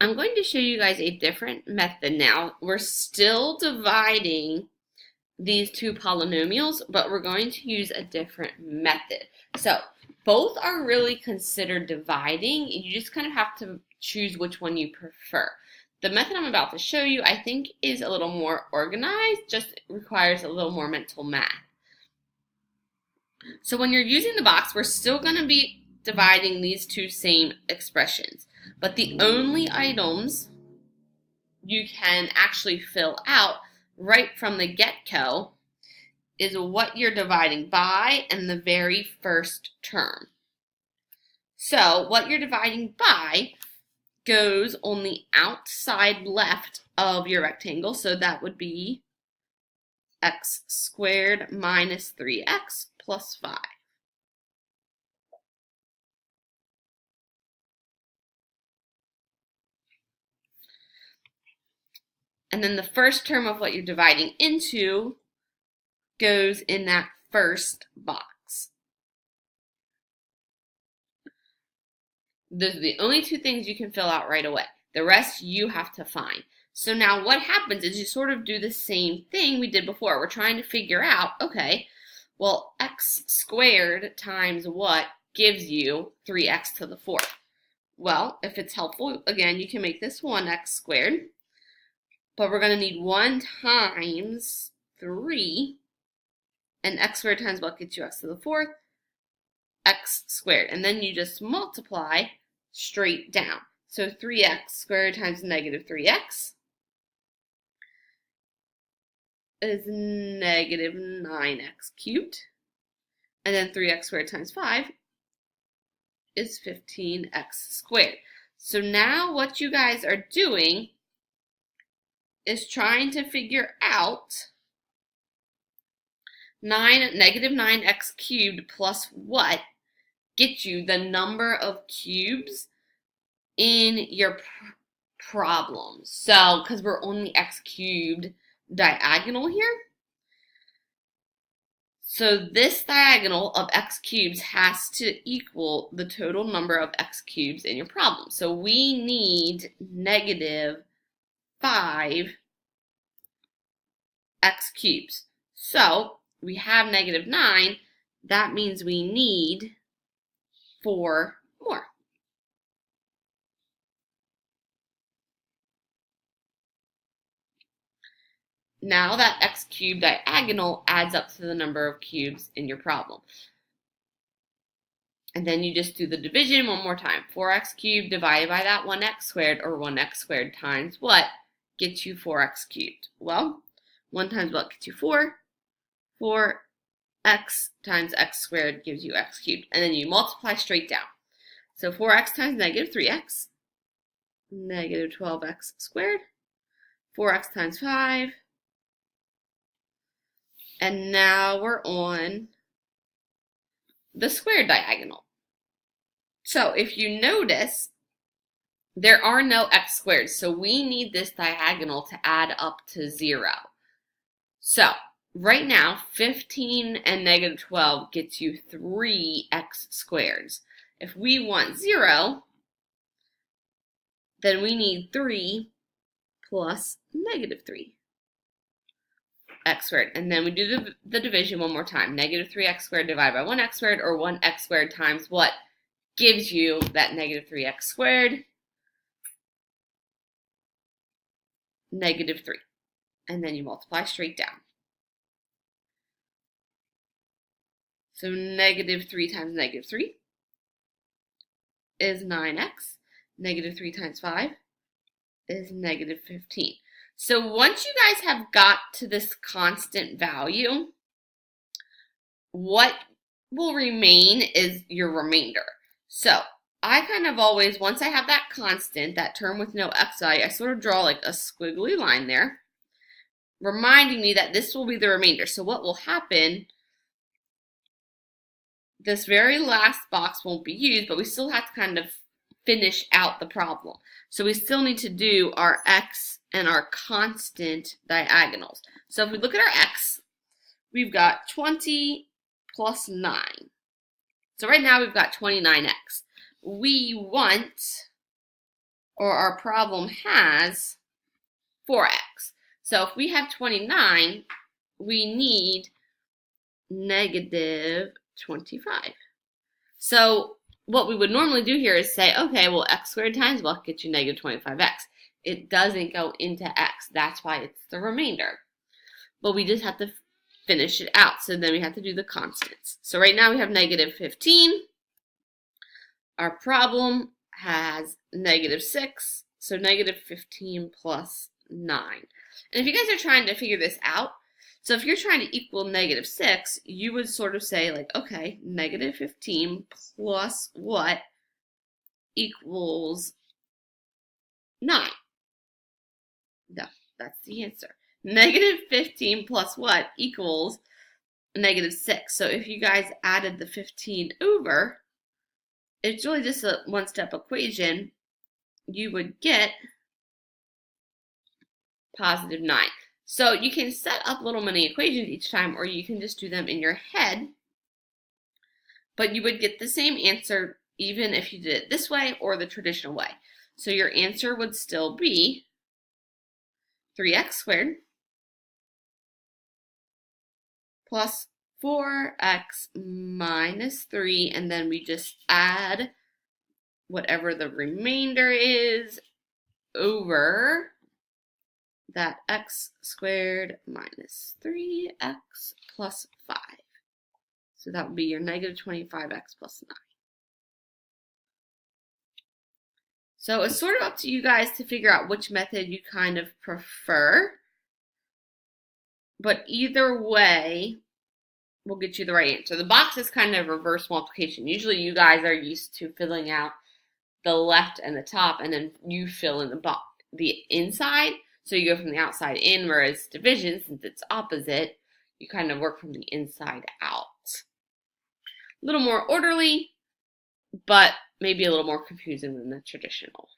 I'm going to show you guys a different method now. We're still dividing these two polynomials, but we're going to use a different method. So both are really considered dividing. You just kind of have to choose which one you prefer. The method I'm about to show you, I think, is a little more organized, just requires a little more mental math. So when you're using the box, we're still going to be dividing these two same expressions, but the only items you can actually fill out right from the get-go is what you're dividing by and the very first term. So what you're dividing by goes on the outside left of your rectangle, so that would be x squared minus 3x plus 5. And then the first term of what you're dividing into goes in that first box. Those are the only two things you can fill out right away. The rest you have to find. So now what happens is you sort of do the same thing we did before. We're trying to figure out, okay, well, x squared times what gives you 3x to the 4th? Well, if it's helpful, again, you can make this 1x squared. But we're going to need 1 times 3, and x squared times what gets you x to the 4th? X squared. And then you just multiply straight down. So 3x squared times negative 3x is negative 9x cubed. And then 3x squared times 5 is 15x squared. So now what you guys are doing is trying to figure out negative 9x cubed plus what gets you the number of cubes in your problem. So, because we're on the x cubed diagonal here, so this diagonal of x cubes has to equal the total number of x cubes in your problem. So we need negative 5 x cubes. So we have negative 9. That means we need 4 more. Now that x cubed diagonal adds up to the number of cubes in your problem. And then you just do the division one more time. 4x cubed divided by that 1x squared, or 1x squared times what gets you 4x cubed? Well, 1 times what gets you 4? 4x times x squared gives you x cubed. And then you multiply straight down. So 4x times negative 3x, negative 12x squared. 4x times 5. And now we're on the squared diagonal. So if you notice, there are no x squared, so we need this diagonal to add up to 0. So right now, 15 and negative 12 gets you 3x squareds. If we want 0, then we need 3 plus negative 3 x squared. And then we do the division one more time. Negative 3x squared divided by 1x squared, or 1x squared times what gives you that negative 3x squared? Negative 3. And then you multiply straight down. So negative 3 times negative 3 is 9x. Negative 3 times 5 is negative 15. So once you guys have got to this constant value, what will remain is your remainder. So I kind of always, once I have that constant, that term with no x value, I sort of draw like a squiggly line there, reminding me that this will be the remainder. So what will happen, this very last box won't be used, but we still have to kind of finish out the problem. So we still need to do our x and our constant diagonals. So if we look at our x, we've got 20 plus 9. So right now we've got 29x. We want or our problem has 4x. So if we have 29, we need negative 25. So what we would normally do here is say, okay, well, x squared times what gets you negative 25x. It doesn't go into x. That's why it's the remainder. But we just have to finish it out. So then we have to do the constants. So right now we have negative 15. Our problem has negative 6. So negative 15 plus 9. And if you guys are trying to figure this out, so if you're trying to equal negative 6, you would sort of say like, okay, negative 15 plus what equals 9? No, that's the answer. Negative 15 plus what equals negative 6. So if you guys added the 15 over, it's really just a one-step equation. You would get positive 9. So you can set up little mini equations each time, or you can just do them in your head. But you would get the same answer even if you did it this way or the traditional way. So your answer would still be 3x squared plus 4x minus 3, and then we just add whatever the remainder is over that x squared minus 3x plus 5. So that would be your negative 25x plus 9. So it's sort of up to you guys to figure out which method you kind of prefer. But either way will get you the right answer. The box is kind of reverse multiplication. Usually you guys are used to filling out the left and the top, and then you fill in the inside. So you go from the outside in, whereas division, since it's opposite, you kind of work from the inside out. A little more orderly, but maybe a little more confusing than the traditional.